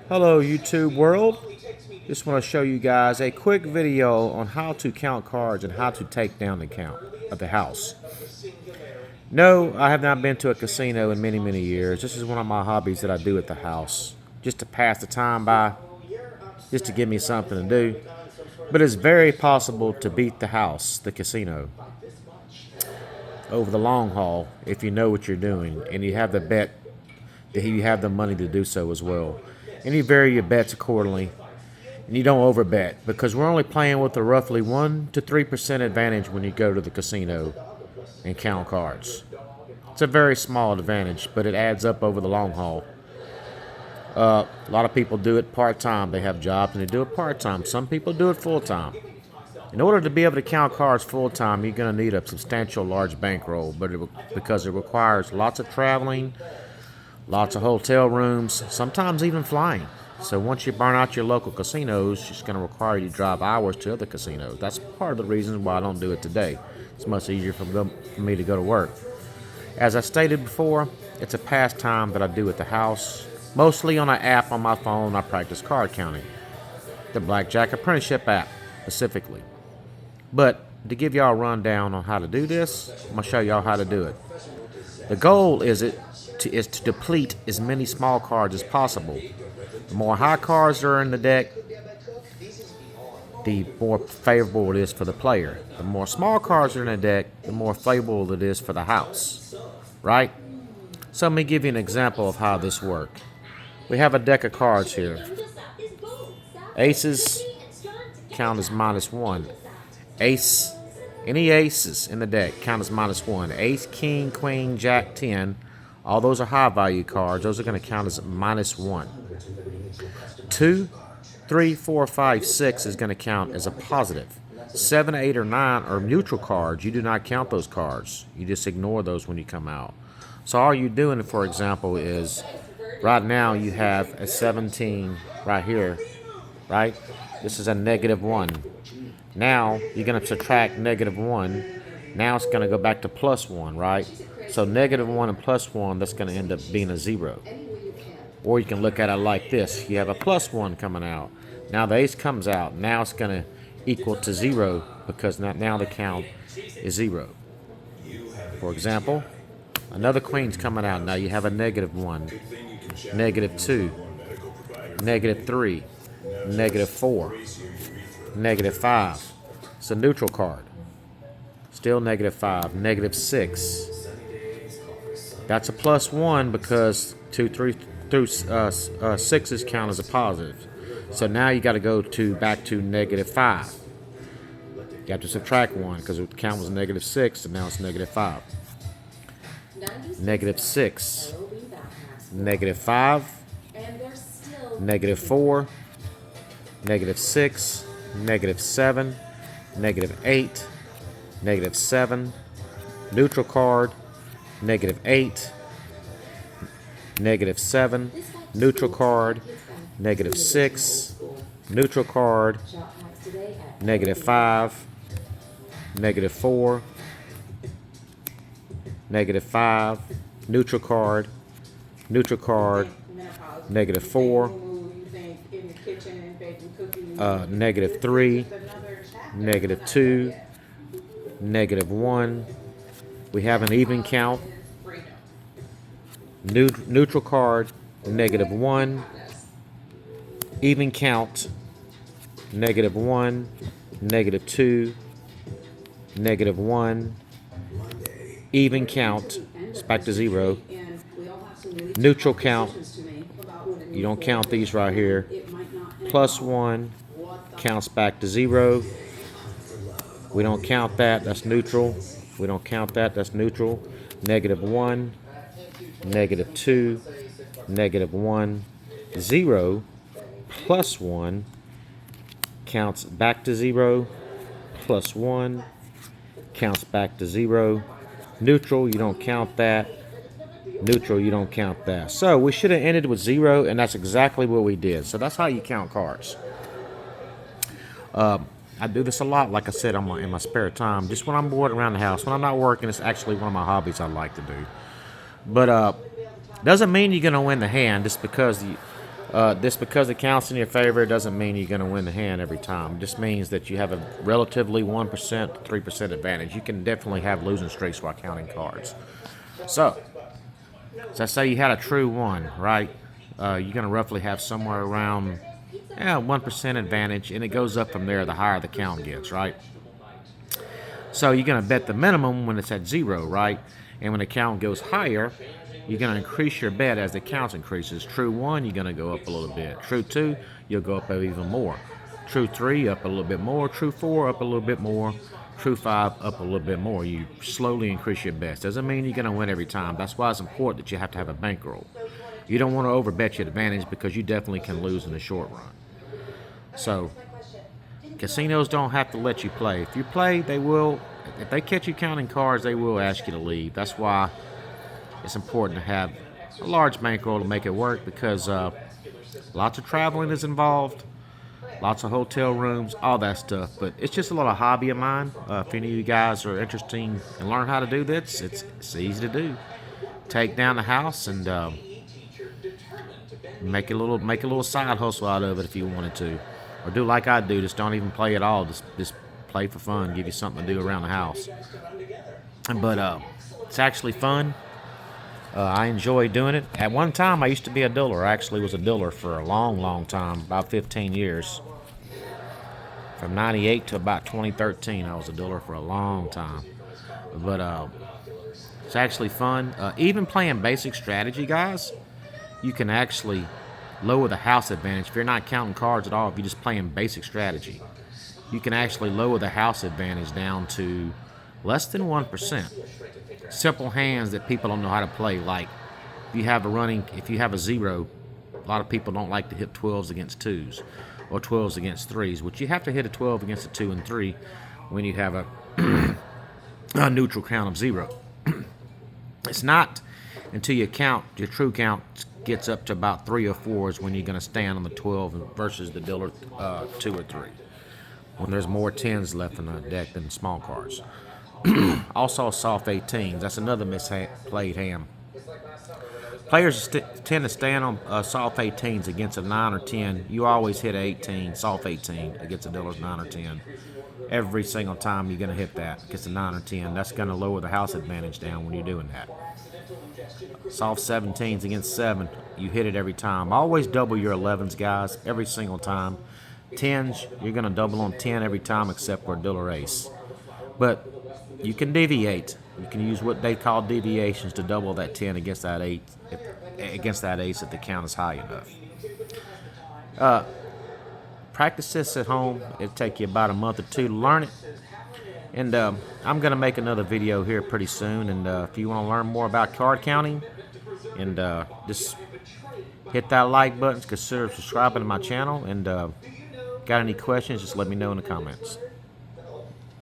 Hello YouTube world. Just want to show you guys a quick video on how to count cards and how to take down the count of the house. No, I have not been to a casino in many years. This is one of my hobbies that I do at the house. Just to pass the time by, just to give me something to do. But it's very possible to beat the house, the casino, over the long haul if you know what you're doing and you have the bet that you have the money to do so as well. And you vary your bets accordingly. And you don't overbet because we're only playing with a roughly 1 to 3% advantage when you go to the casino and count cards. It's a very small advantage, but it adds up over the long haul. A lot of people do it part-time. They have jobs and they do it part-time. Some people do it full-time. In order to be able to count cards full-time, you're going to need a substantial large bankroll, because it requires lots of traveling, lots of hotel rooms, sometimes even flying. So once you burn out your local casinos, it's going to require you to drive hours to other casinos. That's part of the reason why I don't do it today. It's much easier for me to go to work. As I stated before, it's a pastime that I do at the house. Mostly on an app on my phone, I practice card counting. The Blackjack apprenticeship app, specifically. But to give y'all a rundown on how to do this, I'm going to show y'all how to do it. The goal is to deplete as many small cards as possible. The more high cards are in the deck, the more favorable it is for the player. The more small cards are in the deck, the more favorable it is for the house. Right? So let me give you an example of how this works. We have a deck of cards here. Aces count as -1. Any aces in the deck count as -1. Ace, king, queen, jack, 10. All those are high value cards. Those are going to count as -1. 2, 3, 4, 5, 6 is going to count as a positive. 7, 8, or 9 are neutral cards. You do not count those cards. You just ignore those when you come out. So all you're doing, for example, is right now you have a 17 right here, right? This is a -1. Now you're going to subtract -1. Now it's going to go back to +1, right? So -1 and +1, that's going to end up being a 0. Or you can look at it like this. You have a +1 coming out. Now the ace comes out. Now it's going to equal to 0 because now the count is 0. For example, another queen's coming out. Now you have a -1, -2, -3, -4, -5. It's a neutral card. Still -5, -6. That's a +1 because 2, 3 through 6s count as a positive. So now you got to go back to -5. You have to subtract 1 because the count was -6 and now it's -5. -6, -5, -4, -6, -7, -8, -7, neutral card, -8, -7, neutral card, -6, neutral card, -5, -4, -5, neutral card, -4, -3, -2, -1. We have an even count. Neutral card, -1. Even count, -1, -2, -1. Even count, it's back to 0. Neutral count, you don't count these right here. +1 counts back to 0. We don't count that, that's neutral. We don't count that, that's neutral. -1, -2, -1, 0, +1 counts back to 0, +1 counts back to 0. Neutral, you don't count that. Neutral, you don't count that. So we should have ended with 0, and that's exactly what we did. So that's how you count cards. I do this a lot, like I said, in my spare time. Just when I'm bored around the house. When I'm not working, it's actually one of my hobbies I like to do. But doesn't mean you're going to win the hand just because This because it counts in your favor doesn't mean you're going to win the hand every time. It just means that you have a relatively 1%, 3% advantage. You can definitely have losing streaks while counting cards. So, let's say you had a true 1, right? You're going to roughly have somewhere around 1% advantage, and it goes up from there the higher the count gets, right? So you're going to bet the minimum when it's at 0, right? And when the count goes higher, you're going to increase your bet as the count increases. True 1, you're going to go up a little bit. True 2, you'll go up even more. True 3, up a little bit more. True 4, up a little bit more. True 5, up a little bit more. You slowly increase your bets. Doesn't mean you're going to win every time. That's why it's important that you have to have a bankroll. You don't want to overbet your advantage because you definitely can lose in the short run. So, casinos don't have to let you play. If you play, they will. If they catch you counting cards, they will ask you to leave. That's why it's important to have a large bankroll to make it work, because lots of traveling is involved, lots of hotel rooms, all that stuff. But it's just a little hobby of mine. If any of you guys are interested in learn how to do this, it's easy to do. Take down the house and make a little side hustle out of it if you wanted to, or do like I do. Just don't even play at all. Just play for fun. Give you something to do around the house. But it's actually fun. I enjoy doing it. At one time, I used to be a dealer. I actually was a dealer for a long, long time, about 15 years. From 98 to about 2013, I was a dealer for a long time. But it's actually fun. Even playing basic strategy, guys, you can actually lower the house advantage. If you're not counting cards at all, if you're just playing basic strategy, you can actually lower the house advantage down to less than 1%. Simple hands that people don't know how to play, like if you have a 0, a lot of people don't like to hit 12s against 2s or 12s against 3s, which you have to hit a 12 against a 2 and 3 when you have a neutral count of 0. It's not until your true count gets up to about 3 or 4s when you're going to stand on the 12 versus the dealer 2 or 3, when there's more 10s left in the deck than small cards. Also, soft 18s. That's another misplayed hand. Players tend to stand on soft 18s against a 9 or 10. You always hit an 18, soft 18 against a dealer's 9 or 10. Every single time you're going to hit that against a 9 or 10. That's going to lower the house advantage down when you're doing that. Soft 17s against 7, you hit it every time. Always double your 11s, guys, every single time. 10s, you're going to double on 10 every time except for a dealer ace. But you can deviate. You can use what they call deviations to double that 10 against that 8, against that ace if the count is high enough. Practice this at home. It'll take you about a month or 2 to learn it. And I'm going to make another video here pretty soon. And if you want to learn more about card counting, and just hit that like button, consider subscribing to my channel. And got any questions, just let me know in the comments.